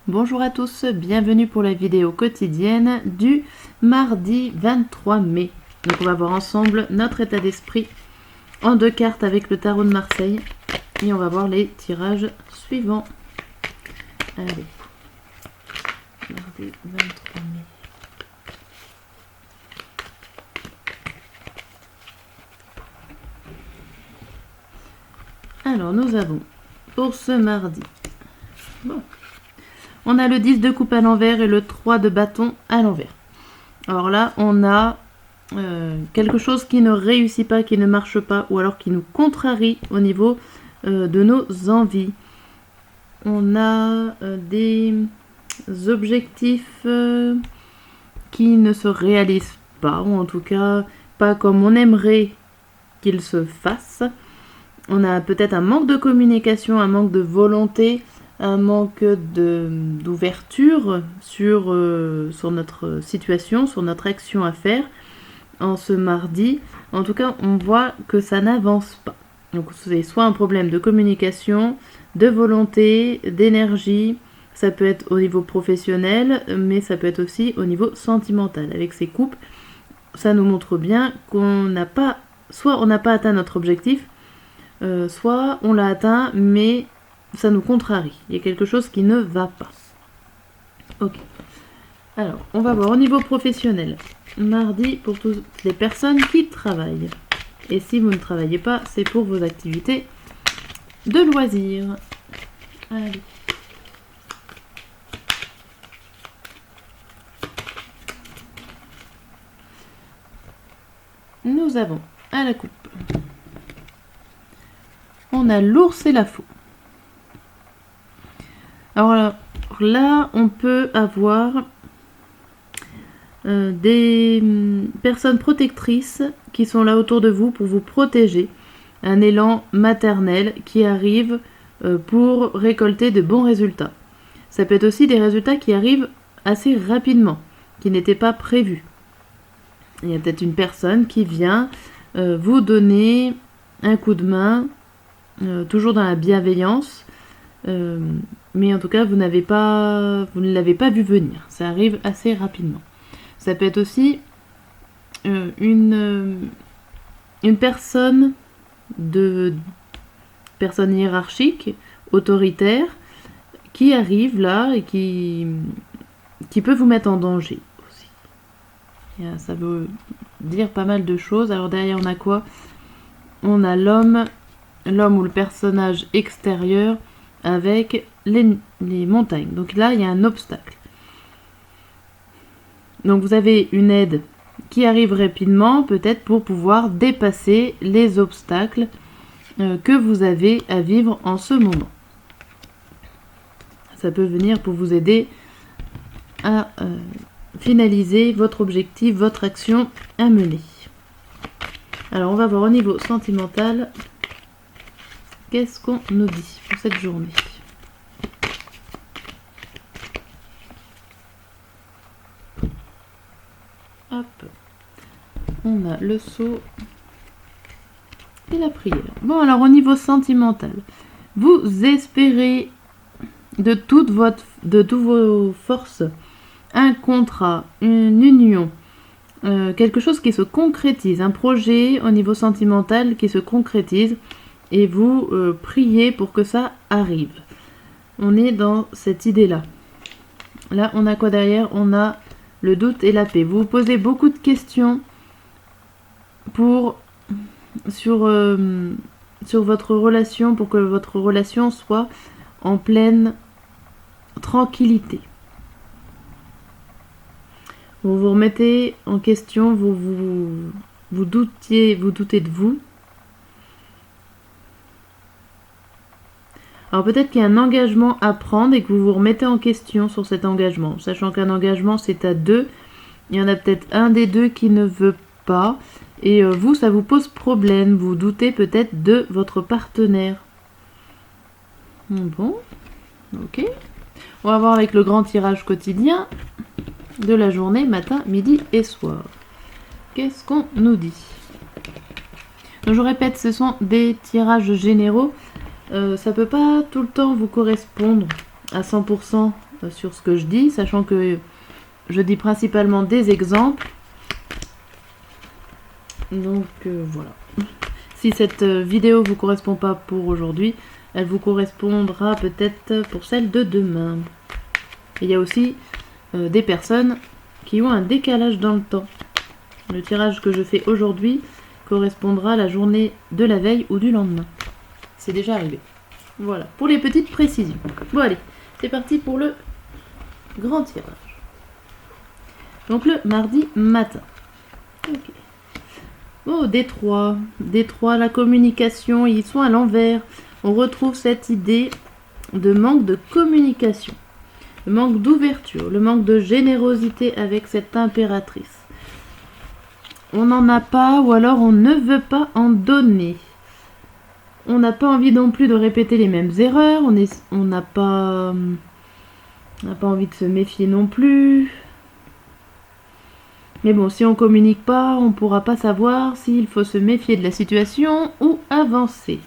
Bonjour à tous, bienvenue pour la vidéo quotidienne du mardi 23 mai. Donc on va voir ensemble notre état d'esprit en 2 cartes avec le tarot de Marseille. Et on va voir les tirages suivants. Allez, mardi 23 mai. Alors nous avons pour ce mardi... Bon. On a le 10 de coupe à l'envers et le 3 de bâton à l'envers. Alors là, on a quelque chose qui ne réussit pas, qui ne marche pas, ou alors qui nous contrarie au niveau de nos envies. On a des objectifs qui ne se réalisent pas, ou en tout cas pas comme on aimerait qu'ils se fassent. On a peut-être un manque de communication, un manque de volonté, un manque d'ouverture sur notre situation, sur notre action à faire en ce mardi. En tout cas, on voit que ça n'avance pas. Donc c'est soit un problème de communication, de volonté, d'énergie. Ça peut être au niveau professionnel, mais ça peut être aussi au niveau sentimental. Avec ces coupes, ça nous montre bien qu'on n'a pas, soit on n'a pas atteint notre objectif, soit on l'a atteint, mais ça nous contrarie. Il y a quelque chose qui ne va pas. Ok. Alors, on va voir au niveau professionnel. Mardi, pour toutes les personnes qui travaillent. Et si vous ne travaillez pas, c'est pour vos activités de loisirs. Allez. Nous avons à la coupe. On a l'ours et la faux. Alors là, on peut avoir des personnes protectrices qui sont là autour de vous pour vous protéger. Un élan maternel qui arrive pour récolter de bons résultats. Ça peut être aussi des résultats qui arrivent assez rapidement, qui n'étaient pas prévus. Il y a peut-être une personne qui vient vous donner un coup de main, toujours dans la bienveillance, mais en tout cas vous ne l'avez pas vu venir. Ça arrive assez rapidement. Ça peut être aussi une personne hiérarchique, autoritaire, qui arrive là et qui peut vous mettre en danger aussi. Et ça veut dire pas mal de choses. Alors derrière on a quoi? On a l'homme ou le personnage extérieur avec les montagnes. Donc là, il y a un obstacle. Donc vous avez une aide qui arrive rapidement, peut-être pour pouvoir dépasser les obstacles que vous avez à vivre en ce moment. Ça peut venir pour vous aider à finaliser votre objectif, votre action à mener. Alors on va voir au niveau sentimental. Qu'est-ce qu'on nous dit pour cette journée? Hop. On a le sceau et la prière. Bon, alors au niveau sentimental, vous espérez de toutes vos forces un contrat, une union, quelque chose qui se concrétise, un projet au niveau sentimental qui se concrétise. Et vous priez pour que ça arrive. On est dans cette idée-là. Là, on a quoi derrière? On a le doute et la paix. Vous vous posez beaucoup de questions sur votre relation, pour que votre relation soit en pleine tranquillité. Vous vous remettez en question, vous doutez de vous. Alors peut-être qu'il y a un engagement à prendre et que vous vous remettez en question sur cet engagement. Sachant qu'un engagement c'est à 2. Il y en a peut-être un des 2 qui ne veut pas. Et vous, ça vous pose problème. Vous doutez peut-être de votre partenaire. Bon. Ok. On va voir avec le grand tirage quotidien de la journée, matin, midi et soir. Qu'est-ce qu'on nous dit? Donc, je répète, ce sont des tirages généraux. Ça peut pas tout le temps vous correspondre à 100% sur ce que je dis, sachant que je dis principalement des exemples. Donc voilà. Si cette vidéo vous correspond pas pour aujourd'hui, elle vous correspondra peut-être pour celle de demain. Il y a aussi des personnes qui ont un décalage dans le temps. Le tirage que je fais aujourd'hui correspondra à la journée de la veille ou du lendemain. C'est déjà arrivé. Voilà, pour les petites précisions. Bon allez, c'est parti pour le grand tirage. Donc le mardi matin. Ok. Oh, Détroit. Détroit, la communication, ils sont à l'envers. On retrouve cette idée de manque de communication, le manque d'ouverture, le manque de générosité avec cette impératrice. On n'en a pas, ou alors on ne veut pas en donner. On n'a pas envie non plus de répéter les mêmes erreurs, on n'a pas envie de se méfier non plus. Mais bon, si on communique pas, on ne pourra pas savoir s'il faut se méfier de la situation ou avancer.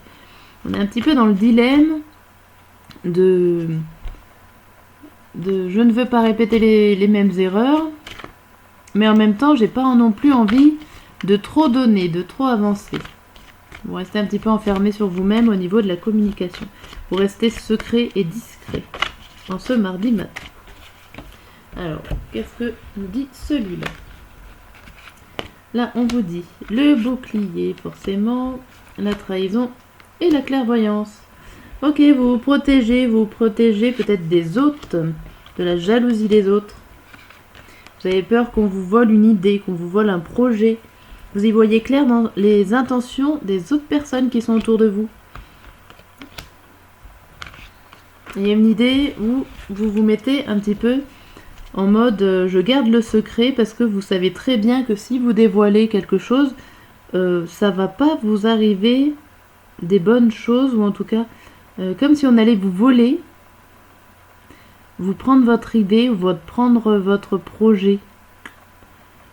On est un petit peu dans le dilemme de je ne veux pas répéter les mêmes erreurs, mais en même temps, j'ai pas non plus envie de trop donner, de trop avancer. Vous restez un petit peu enfermé sur vous-même au niveau de la communication. Vous restez secret et discret en ce mardi matin. Alors, qu'est-ce que nous dit celui-là? Là, on vous dit le bouclier, forcément, la trahison et la clairvoyance. Ok, vous vous protégez peut-être des autres, de la jalousie des autres. Vous avez peur qu'on vous vole une idée, qu'on vous vole un projet. Vous y voyez clair dans les intentions des autres personnes qui sont autour de vous. Il y a une idée où vous vous mettez un petit peu en mode je garde le secret parce que vous savez très bien que si vous dévoilez quelque chose, ça va pas vous arriver des bonnes choses, ou en tout cas comme si on allait vous voler, vous prendre votre idée ou prendre votre projet.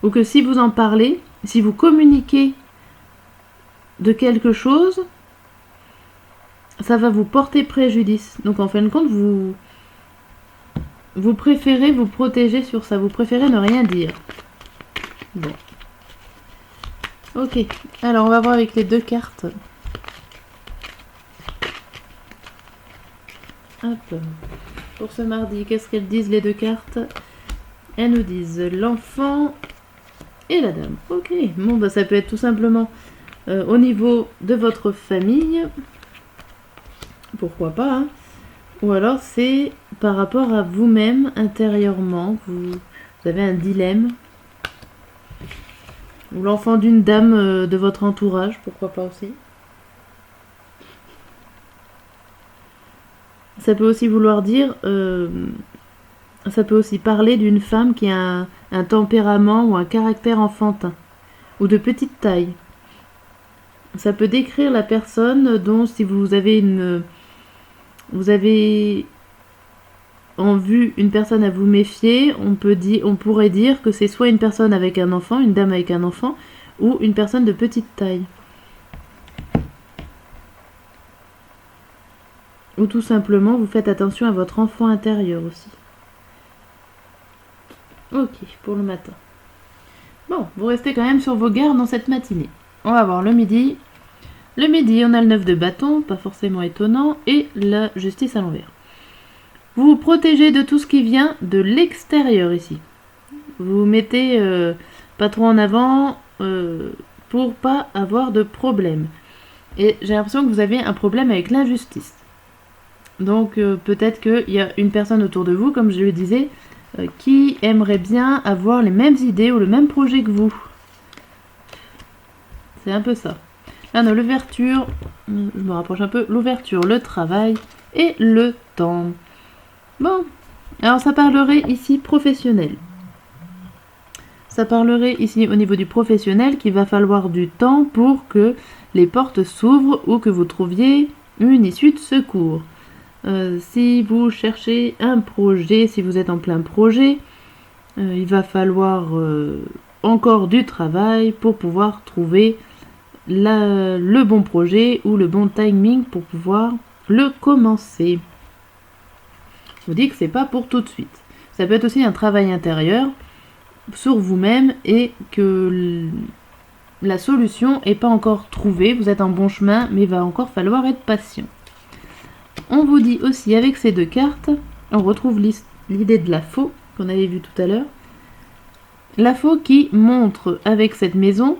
Ou que si vous en parlez, si vous communiquez de quelque chose, ça va vous porter préjudice. Donc en fin de compte, vous préférez vous protéger sur ça. Vous préférez ne rien dire. Bon. Ok. Alors on va voir avec les deux cartes. Hop. Pour ce mardi, qu'est-ce qu'elles disent les deux cartes? Elles nous disent l'enfant et la dame. Ok. Bon, bah, ça peut être tout simplement au niveau de votre famille. Pourquoi pas, hein. Ou alors c'est par rapport à vous-même intérieurement. Vous avez un dilemme. Ou l'enfant d'une dame de votre entourage. Pourquoi pas aussi. Ça peut aussi vouloir dire, ça peut aussi parler d'une femme qui a un tempérament ou un caractère enfantin, ou de petite taille. Ça peut décrire la personne dont, si vous avez en vue une personne à vous méfier, on pourrait dire que c'est soit une personne avec un enfant, une dame avec un enfant, ou une personne de petite taille. Ou tout simplement, vous faites attention à votre enfant intérieur aussi. Ok, pour le matin. Bon, vous restez quand même sur vos gardes dans cette matinée. On va voir le midi. Le midi, on a le 9 de bâton, pas forcément étonnant, et la justice à l'envers. Vous vous protégez de tout ce qui vient de l'extérieur ici. Vous vous mettez pas trop en avant pour pas avoir de problème. Et j'ai l'impression que vous avez un problème avec l'injustice. Donc peut-être qu'il y a une personne autour de vous, comme je le disais, qui aimerait bien avoir les mêmes idées ou le même projet que vous. C'est un peu ça. Là, on a l'ouverture, je me rapproche un peu, l'ouverture, le travail et le temps. Bon, alors ça parlerait ici professionnel. Ça parlerait ici au niveau du professionnel qu'il va falloir du temps pour que les portes s'ouvrent ou que vous trouviez une issue de secours. Si vous cherchez un projet, si vous êtes en plein projet, il va falloir encore du travail pour pouvoir trouver le bon projet ou le bon timing pour pouvoir le commencer. vous dit que c'est pas pour tout de suite. Ça peut être aussi un travail intérieur sur vous-même et que la solution n'est pas encore trouvée. Vous êtes en bon chemin, mais il va encore falloir être patient. On vous dit aussi avec ces 2 cartes, on retrouve l'idée de la faux qu'on avait vu tout à l'heure. La faux qui montre avec cette maison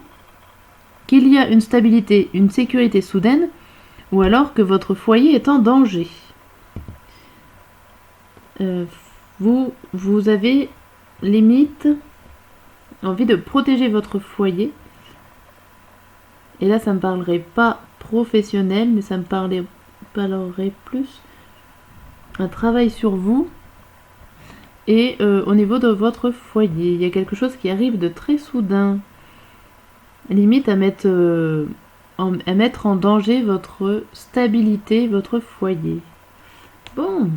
qu'il y a une stabilité, une sécurité soudaine, ou alors que votre foyer est en danger. Vous avez limite envie de protéger votre foyer. Et là, ça me parlerait pas professionnel, mais ça me parlerait plus un travail sur vous et au niveau de votre foyer. Il y a quelque chose qui arrive de très soudain. Limite à mettre en danger votre stabilité, votre foyer. Bon.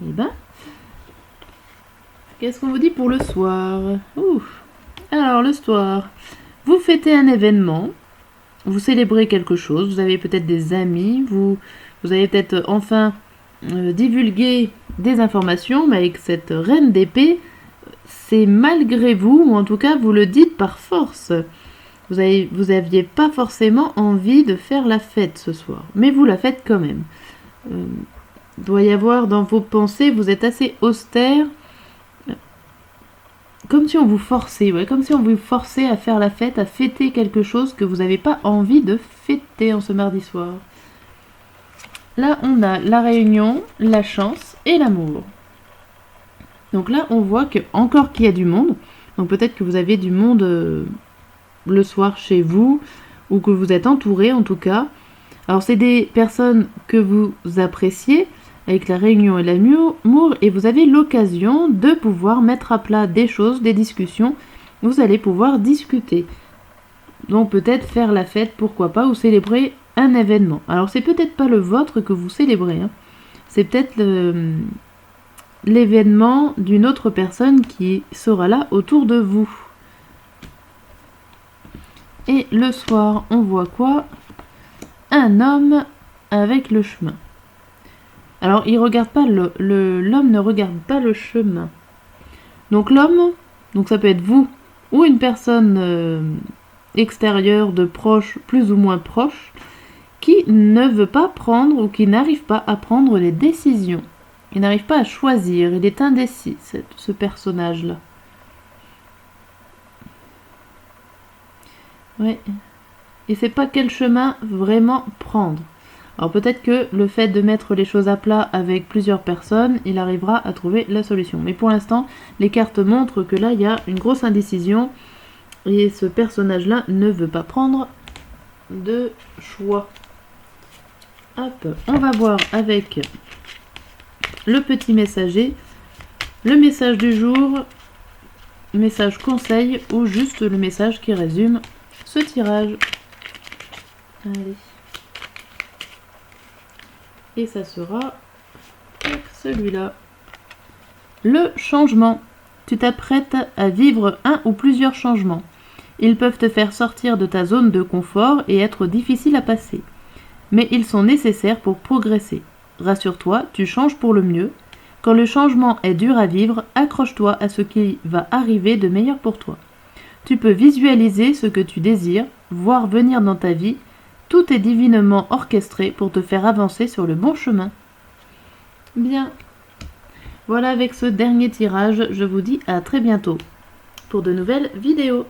Eh ben, qu'est-ce qu'on vous dit pour le soir? Ouf. Alors, le soir, vous fêtez un événement, vous célébrez quelque chose, vous avez peut-être des amis, vous avez peut-être enfin divulgué des informations, mais avec cette reine d'épée, c'est malgré vous, ou en tout cas vous le dites par force. Vous aviez pas forcément envie de faire la fête ce soir, mais vous la faites quand même. Doit y avoir dans vos pensées, vous êtes assez austère, comme si on vous forçait, comme si on vous forçait à faire la fête, à fêter quelque chose que vous n'avez pas envie de fêter en ce mardi soir. Là, on a la réunion, la chance et l'amour. Donc là, on voit encore qu'il y a du monde. Donc peut-être que vous avez du monde le soir chez vous, ou que vous êtes entouré en tout cas. Alors c'est des personnes que vous appréciez, avec la réunion et l'amour, et vous avez l'occasion de pouvoir mettre à plat des choses, des discussions. Vous allez pouvoir discuter. Donc peut-être faire la fête, pourquoi pas, ou célébrer un événement. Alors c'est peut-être pas le vôtre que vous célébrez, hein. C'est peut-être l'événement d'une autre personne qui sera là autour de vous. Et le soir, on voit quoi? Un homme avec le chemin. Alors, il regarde pas l'homme ne regarde pas le chemin. Donc l'homme, donc ça peut être vous ou une personne extérieure de proche, plus ou moins proche, qui ne veut pas prendre ou qui n'arrive pas à prendre les décisions. Il n'arrive pas à choisir, il est indécis, ce personnage-là. Ouais. Et c'est pas quel chemin vraiment prendre. Alors peut-être que le fait de mettre les choses à plat avec plusieurs personnes, il arrivera à trouver la solution. Mais pour l'instant, les cartes montrent que là, il y a une grosse indécision. Et ce personnage-là ne veut pas prendre de choix. Hop, on va voir avec le petit messager, le message du jour, message conseil ou juste le message qui résume ce tirage. Allez. Et ça sera celui-là. Le changement. Tu t'apprêtes à vivre un ou plusieurs changements. Ils peuvent te faire sortir de ta zone de confort et être difficiles à passer. Mais ils sont nécessaires pour progresser. Rassure-toi, tu changes pour le mieux. Quand le changement est dur à vivre, accroche-toi à ce qui va arriver de meilleur pour toi. Tu peux visualiser ce que tu désires, voir venir dans ta vie. Tout est divinement orchestré pour te faire avancer sur le bon chemin. Bien. Voilà, avec ce dernier tirage, je vous dis à très bientôt pour de nouvelles vidéos.